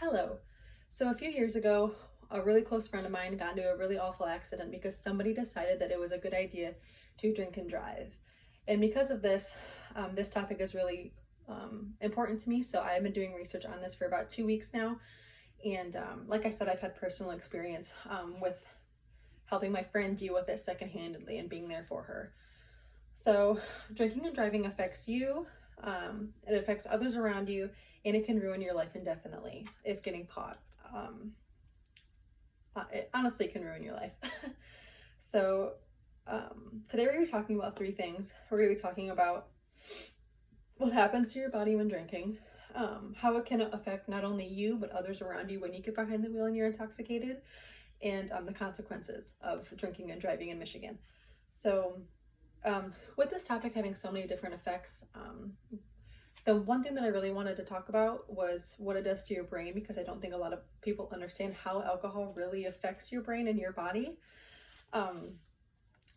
Hello. So a few years ago, a really close friend of mine got into a really awful accident because somebody decided that it was a good idea to drink and drive. And because of this, this topic is really important to me. So I've been doing research on this for about 2 weeks now. And like I said, I've had personal experience with helping my friend deal with it secondhandedly and being there for her. So drinking and driving affects you, it affects others around you, and it can ruin your life indefinitely if getting caught. It honestly can ruin your life. So today we're going to be talking about three things. We're going to be talking about what happens to your body when drinking, how it can affect not only you but others around you when you get behind the wheel and you're intoxicated, and the consequences of drinking and driving in Michigan. So with this topic having so many different effects, the one thing that I really wanted to talk about was what it does to your brain, because I don't think a lot of people understand how alcohol really affects your brain and your body.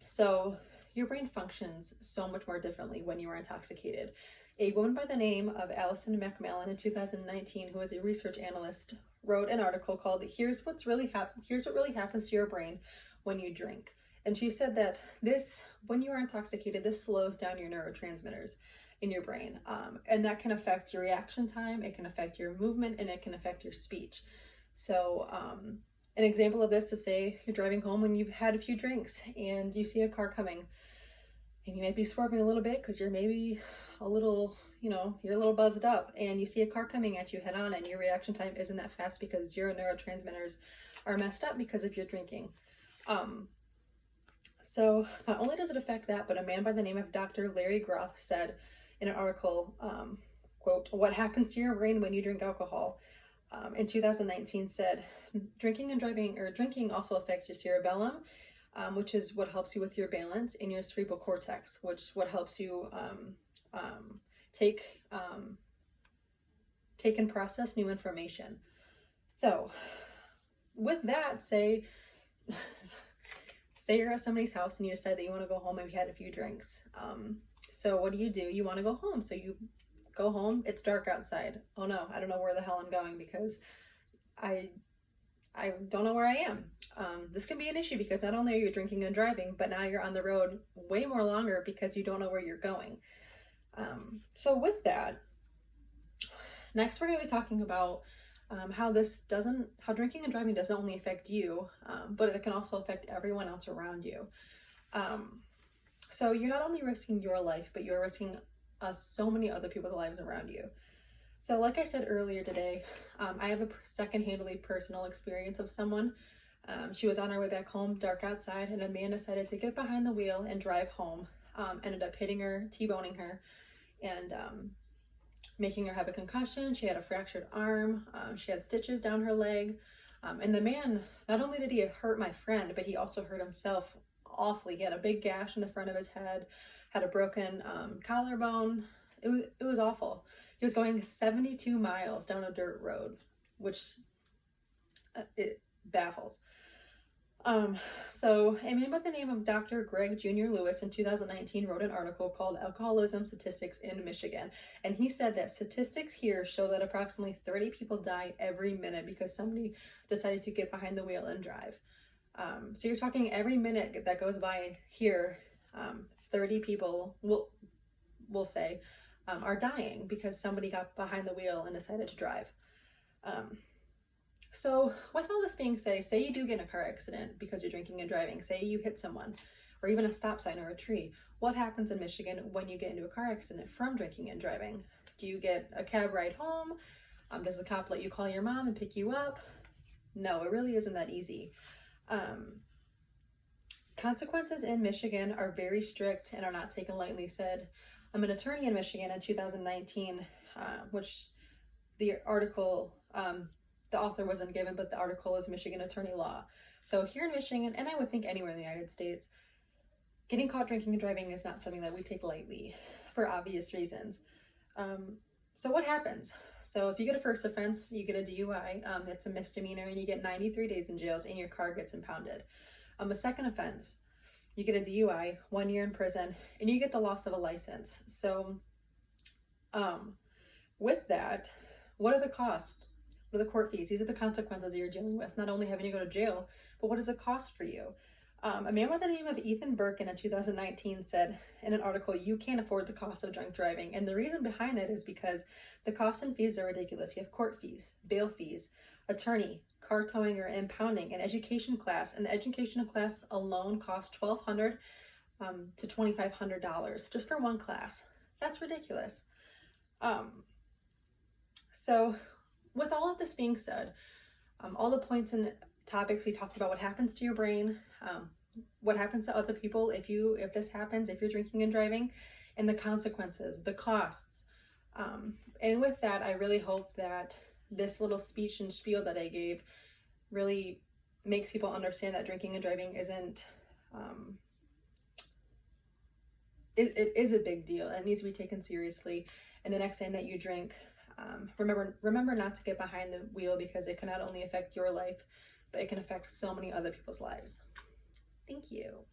So your brain functions so much more differently when you are intoxicated. A woman by the name of Alison McMillan in 2019, who is a research analyst, wrote an article called Here's what really happens to your brain when you drink. And she said that when you are intoxicated, this slows down your neurotransmitters in your brain. And that can affect your reaction time, it can affect your movement, and it can affect your speech. So an example of this is, say you're driving home when you've had a few drinks and you see a car coming, and you might be swerving a little bit because you're maybe a little, you're a little buzzed up, and you see a car coming at you head on, and your reaction time isn't that fast because your neurotransmitters are messed up because of your drinking. So not only does it affect that, but a man by the name of Dr. Larry Groth said in an article, quote, "What happens to your brain when you drink alcohol?" In 2019 said, drinking also affects your cerebellum, which is what helps you with your balance, and your cerebral cortex, which is what helps you take and process new information. So with that, say you're at somebody's house and you decide that you want to go home and you've had a few drinks. So what do? You want to go home. So you go home. It's dark outside. Oh no, I don't know where the hell I'm going because I don't know where I am. This can be an issue because not only are you drinking and driving, but now you're on the road way more longer because you don't know where you're going. So with that, next we're going to be talking about how drinking and driving doesn't only affect you, but it can also affect everyone else around you. So you're not only risking your life, but you're risking so many other people's lives around you. So like I said earlier today, I have a second-handedly personal experience of someone. She was on her way back home, dark outside, and a man decided to get behind the wheel and drive home. Ended up hitting her, T-boning her, and making her have a concussion. She had a fractured arm. She had stitches down her leg. And the man, not only did he hurt my friend, but he also hurt himself awfully. He had a big gash in the front of his head, had a broken collarbone. It was awful. He was going 72 miles down a dirt road, which it baffles. So a man by the name of Dr. Greg Jr. Lewis in 2019 wrote an article called Alcoholism Statistics in Michigan. And he said that statistics here show that approximately 30 people die every minute because somebody decided to get behind the wheel and drive. So you're talking every minute that goes by here, 30 people we'll say are dying because somebody got behind the wheel and decided to drive. So with all this being said, say you do get in a car accident because you're drinking and driving, say you hit someone or even a stop sign or a tree. What happens in Michigan when you get into a car accident from drinking and driving? Do you get a cab ride home? Does the cop let you call your mom and pick you up? No, it really isn't that easy. Consequences in Michigan are very strict and are not taken lightly, said an attorney in Michigan in 2019, which the article, the author wasn't given, but the article is Michigan attorney law. So here in Michigan, and I would think anywhere in the United States, getting caught drinking and driving is not something that we take lightly for obvious reasons. So what happens? So if you get a first offense, you get a DUI, it's a misdemeanor, and you get 93 days in jail and your car gets impounded. A second offense, you get a DUI, 1 year in prison, and you get the loss of a license. So with that, what are the costs? What are the court fees? These are the consequences that you're dealing with. Not only having to go to jail, but what does it cost for you? A man by the name of Ethan Birkin in 2019 said in an article, "You can't afford the cost of drunk driving." And the reason behind that is because the costs and fees are ridiculous. You have court fees, bail fees, attorney, car towing or impounding, an education class. And the education class alone costs $1,200 to $2,500 just for one class. That's ridiculous. So with all of this being said, all the points and topics we talked about, what happens to your brain, what happens to other people if this happens, if you're drinking and driving, and the consequences, the costs. And with that, I really hope that this little speech and spiel that I gave really makes people understand that drinking and driving isn't, it is a big deal. It needs to be taken seriously. And the next time that you drink, remember not to get behind the wheel, because it can not only affect your life, but it can affect so many other people's lives. Thank you.